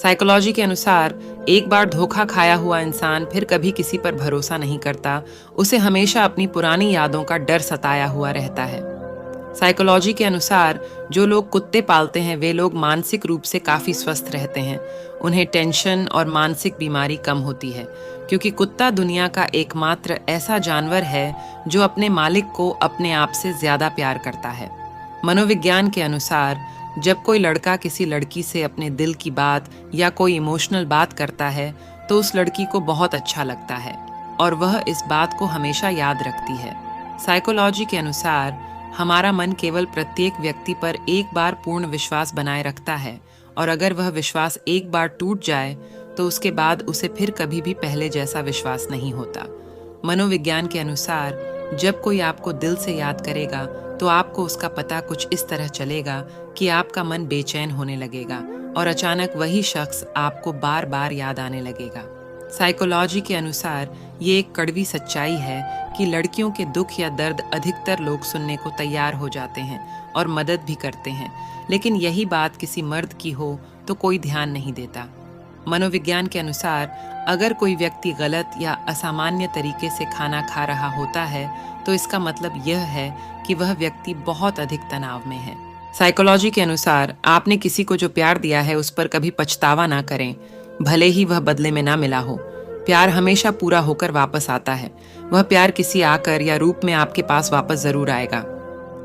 Psychology के अनुसार एक बार धोखा खाया हुआ इंसान फिर कभी किसी पर भरोसा नहीं करता। उसे हमेशा अपनी पुरानी यादों का डर सताया हुआ रहता है। साइकोलॉजी के अनुसार जो लोग कुत्ते पालते हैं वे लोग मानसिक रूप से काफी स्वस्थ रहते हैं। उन्हें टेंशन और मानसिक बीमारी कम होती है, क्योंकि कुत्ता दुनिया का एकमात्र ऐसा जानवर है जो अपने मालिक को अपने आप से ज्यादा प्यार करता है। मनोविज्ञान के अनुसार जब कोई लड़का किसी लड़की से अपने दिल की बात या कोई इमोशनल बात करता है तो उस लड़की को बहुत अच्छा लगता है और वह इस बात को हमेशा याद रखती है। साइकोलॉजी के अनुसार हमारा मन केवल प्रत्येक व्यक्ति पर एक बार पूर्ण विश्वास बनाए रखता है, और अगर वह विश्वास एक बार टूट जाए तो उसके बाद उसे फिर कभी भी पहले जैसा विश्वास नहीं होता। मनोविज्ञान के अनुसार जब कोई आपको दिल से याद करेगा तो आपको उसका पता कुछ इस तरह चलेगा कि आपका मन बेचैन होने लगेगा और अचानक वही शख्स आपको बार बार याद आने लगेगा। साइकोलॉजी के अनुसार ये एक कड़वी सच्चाई है कि लड़कियों के दुख या दर्द अधिकतर लोग सुनने को तैयार हो जाते हैं और मदद भी करते हैं, लेकिन यही बात किसी मर्द की हो तो कोई ध्यान नहीं देता। मनोविज्ञान के अनुसार अगर कोई व्यक्ति गलत या असामान्य तरीके से खाना खा रहा होता है तो इसका मतलब यह है कि वह व्यक्ति बहुत अधिक तनाव में है। साइकोलॉजी के अनुसार आपने किसी को जो प्यार दिया है उस पर कभी पछतावा ना करें, भले ही वह बदले में ना मिला हो। प्यार हमेशा पूरा होकर वापस आता है। वह प्यार किसी आकर या रूप में आपके पास वापस जरूर आएगा।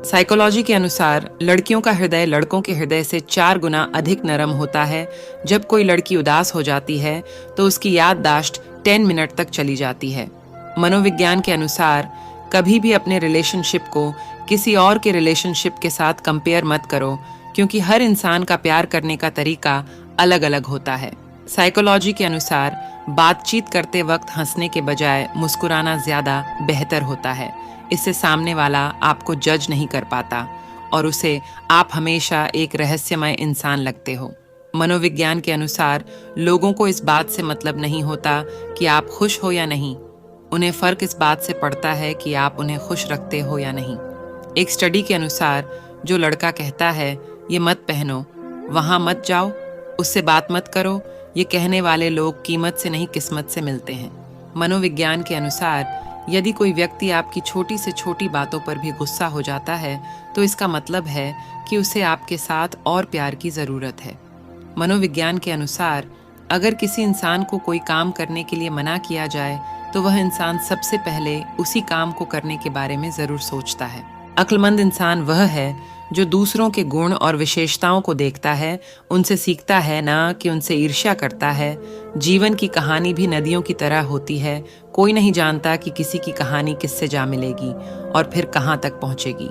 साइकोलॉजी के अनुसार लड़कियों का हृदय लड़कों के हृदय से 4 गुना अधिक नरम होता है। जब कोई लड़की उदास हो जाती है तो उसकी याददाश्त 10 मिनट तक चली जाती है। मनोविज्ञान के अनुसार कभी भी अपने रिलेशनशिप को किसी और के रिलेशनशिप के साथ कंपेयर मत करो, क्योंकि हर इंसान का प्यार करने का तरीका अलग अलग होता है। साइकोलॉजी के अनुसार बातचीत करते वक्त हंसने के बजाय मुस्कुराना ज्यादा बेहतर होता है। इससे सामने वाला आपको जज नहीं कर पाता और उसे आप हमेशा एक रहस्यमय इंसान लगते हो। मनोविज्ञान के अनुसार लोगों को इस बात से मतलब नहीं होता कि आप खुश हो या नहीं, उन्हें फर्क इस बात से पड़ता है कि आप उन्हें खुश रखते हो या नहीं। एक स्टडी के अनुसार जो लड़का कहता है ये मत पहनो, वहां मत जाओ, उससे बात मत करो, ये कहने वाले लोग कीमत से नहीं किस्मत से मिलते हैं। मनोविज्ञान के अनुसार यदि कोई व्यक्ति आपकी छोटी से छोटी बातों पर भी गुस्सा हो जाता है तो इसका मतलब है कि उसे आपके साथ और प्यार की जरूरत है। मनोविज्ञान के अनुसार अगर किसी इंसान को कोई काम करने के लिए मना किया जाए तो वह इंसान सबसे पहले उसी काम को करने के बारे में जरूर सोचता है। अक्लमंद इंसान वह है जो दूसरों के गुण और विशेषताओं को देखता है, उनसे सीखता है, ना कि उनसे ईर्ष्या करता है। जीवन की कहानी भी नदियों की तरह होती है। कोई नहीं जानता कि किसी की कहानी किससे जा मिलेगी और फिर कहाँ तक पहुँचेगी।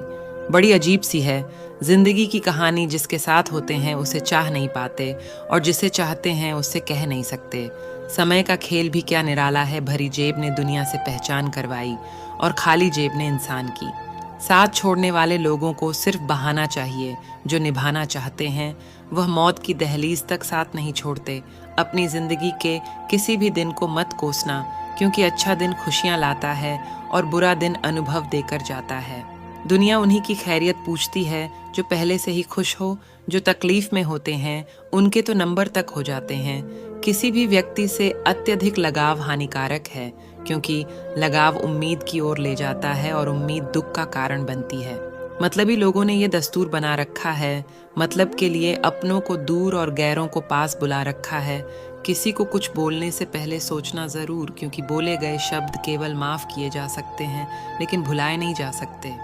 बड़ी अजीब सी है जिंदगी की कहानी। जिसके साथ होते हैं उसे चाह नहीं पाते और जिसे चाहते हैं उससे कह नहीं सकते। समय का खेल भी क्या निराला है। भरी जेब ने दुनिया से पहचान करवाई और खाली जेब ने इंसान की। साथ छोड़ने वाले लोगों को सिर्फ बहाना चाहिए, जो निभाना चाहते हैं वह मौत की दहलीज तक साथ नहीं छोड़ते। अपनी जिंदगी के किसी भी दिन को मत कोसना, क्योंकि अच्छा दिन खुशियां लाता है और बुरा दिन अनुभव देकर जाता है। दुनिया उन्हीं की खैरियत पूछती है जो पहले से ही खुश हो। जो तकलीफ में होते हैं उनके तो नंबर तक हो जाते हैं। किसी भी व्यक्ति से अत्यधिक लगाव हानिकारक है, क्योंकि लगाव उम्मीद की ओर ले जाता है और उम्मीद दुख का कारण बनती है। मतलबी लोगों ने ये दस्तूर बना रखा है, मतलब के लिए अपनों को दूर और गैरों को पास बुला रखा है। किसी को कुछ बोलने से पहले सोचना जरूर, क्योंकि बोले गए शब्द केवल माफ किए जा सकते हैं लेकिन भुलाए नहीं जा सकते।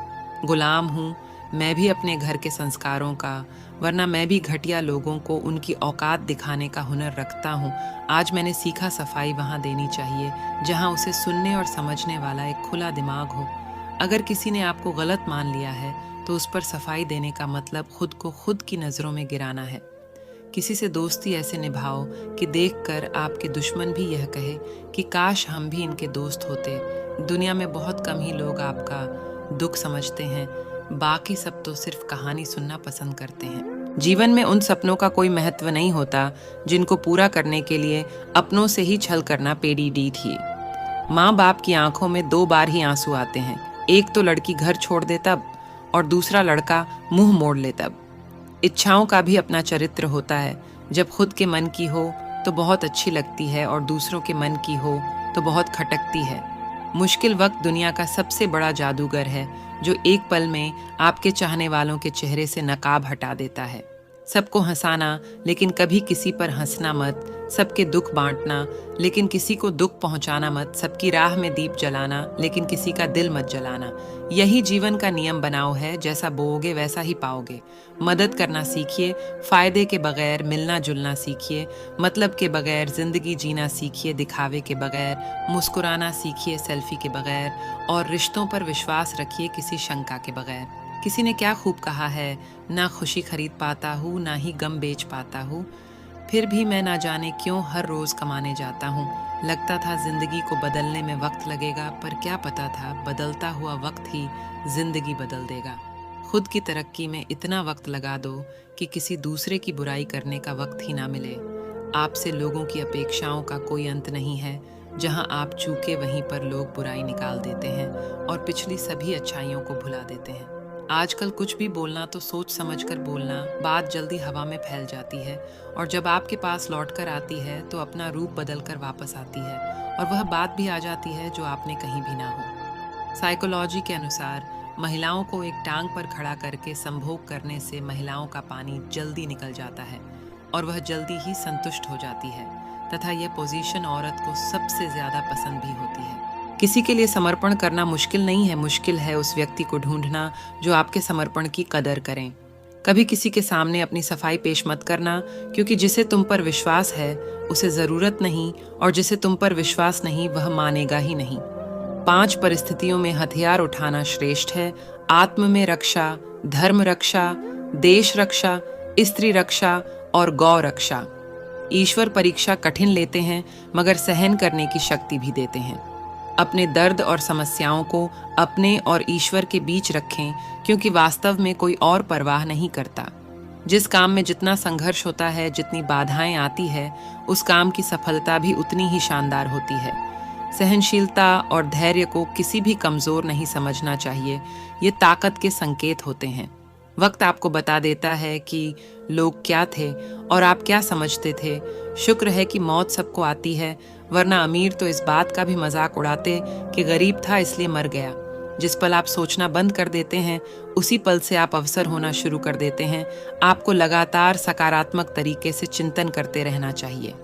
गुलाम हूँ मैं भी अपने घर के संस्कारों का, वरना मैं भी घटिया लोगों को उनकी औकात दिखाने का हुनर रखता हूँ। आज मैंने सीखा सफाई वहाँ देनी चाहिए जहाँ उसे सुनने और समझने वाला एक खुला दिमाग हो। अगर किसी ने आपको गलत मान लिया है तो उस पर सफाई देने का मतलब खुद को खुद की नज़रों में गिराना है। किसी से दोस्ती ऐसे निभाओ कि देखकर आपके दुश्मन भी यह कहे कि काश हम भी इनके दोस्त होते। दुनिया में बहुत कम ही लोग आपका दुख समझते हैं, बाकी सब तो सिर्फ कहानी सुनना पसंद करते हैं। जीवन में उन सपनों का कोई महत्व नहीं होता जिनको पूरा करने के लिए अपनों से ही छल करना पेडी थी। माँ बाप की आंखों में 2 बार ही आंसू आते हैं, एक तो लड़की घर छोड़ दे तब और दूसरा लड़का मुंह मोड़ ले तब। इच्छाओं का भी अपना चरित्र होता है। जब खुद के मन की हो तो बहुत अच्छी लगती है और दूसरों के मन की हो तो बहुत खटकती है। मुश्किल वक्त दुनिया का सबसे बड़ा जादूगर है, जो एक पल में आपके चाहने वालों के चेहरे से नकाब हटा देता है। सबको हंसाना लेकिन कभी किसी पर हंसना मत, सबके दुख बांटना लेकिन किसी को दुख पहुंचाना मत, सबकी राह में दीप जलाना लेकिन किसी का दिल मत जलाना। यही जीवन का नियम बनाओ है, जैसा बोओगे वैसा ही पाओगे। मदद करना सीखिए, फायदे के बगैर मिलना जुलना सीखिए, मतलब के बगैर जिंदगी जीना सीखिए, दिखावे के बगैर मुस्कुराना सीखिए, सेल्फी के बगैर, और रिश्तों पर विश्वास रखिए किसी शंका के बगैर। किसी ने क्या खूब कहा है, ना खुशी खरीद पाता हूँ ना ही गम बेच पाता हूँ, फिर भी मैं ना जाने क्यों हर रोज कमाने जाता हूँ। लगता था जिंदगी को बदलने में वक्त लगेगा, पर क्या पता था बदलता हुआ वक्त ही जिंदगी बदल देगा। खुद की तरक्की में इतना वक्त लगा दो कि किसी दूसरे की बुराई करने का वक्त ही ना मिले। आपसे लोगों की अपेक्षाओं का कोई अंत नहीं है। जहां आप चूके वहीं पर लोग बुराई निकाल देते हैं और पिछली सभी अच्छाइयों को भुला देते हैं। आजकल कुछ भी बोलना तो सोच समझ कर बोलना, बात जल्दी हवा में फैल जाती है और जब आपके पास लौट कर आती है तो अपना रूप बदल कर वापस आती है और वह बात भी आ जाती है जो आपने कहीं भी ना हो। साइकोलॉजी के अनुसार महिलाओं को एक टांग पर खड़ा करके संभोग करने से महिलाओं का पानी जल्दी निकल जाता है और वह जल्दी ही संतुष्ट हो जाती है तथा यह पोजीशन औरत को सबसे ज्यादा पसंद भी होती है। किसी के लिए समर्पण करना मुश्किल नहीं है, मुश्किल है उस व्यक्ति को ढूंढना जो आपके समर्पण की कदर करें। कभी किसी के सामने अपनी सफाई पेश मत करना, क्योंकि जिसे तुम पर विश्वास है उसे जरूरत नहीं, और जिसे तुम पर विश्वास नहीं वह मानेगा ही नहीं। 5 परिस्थितियों में हथियार उठाना श्रेष्ठ है: आत्म में रक्षा, धर्म रक्षा, देश रक्षा, स्त्री रक्षा और गौ रक्षा। ईश्वर परीक्षा कठिन लेते हैं मगर सहन करने की शक्ति भी देते हैं। अपने दर्द और समस्याओं को अपने और ईश्वर के बीच रखें, क्योंकि वास्तव में कोई और परवाह नहीं करता। जिस काम में जितना संघर्ष होता है, जितनी बाधाएं आती है, उस काम की सफलता भी उतनी ही शानदार होती है। सहनशीलता और धैर्य को किसी भी कमजोर नहीं समझना चाहिए, ये ताकत के संकेत होते हैं। वक्त आपको बता देता है कि लोग क्या थे और आप क्या समझते थे। शुक्र है कि मौत सबको आती है, वरना अमीर तो इस बात का भी मजाक उड़ाते कि गरीब था इसलिए मर गया। जिस पल आप सोचना बंद कर देते हैं, उसी पल से आप अवसर होना शुरू कर देते हैं। आपको लगातार सकारात्मक तरीके से चिंतन करते रहना चाहिए।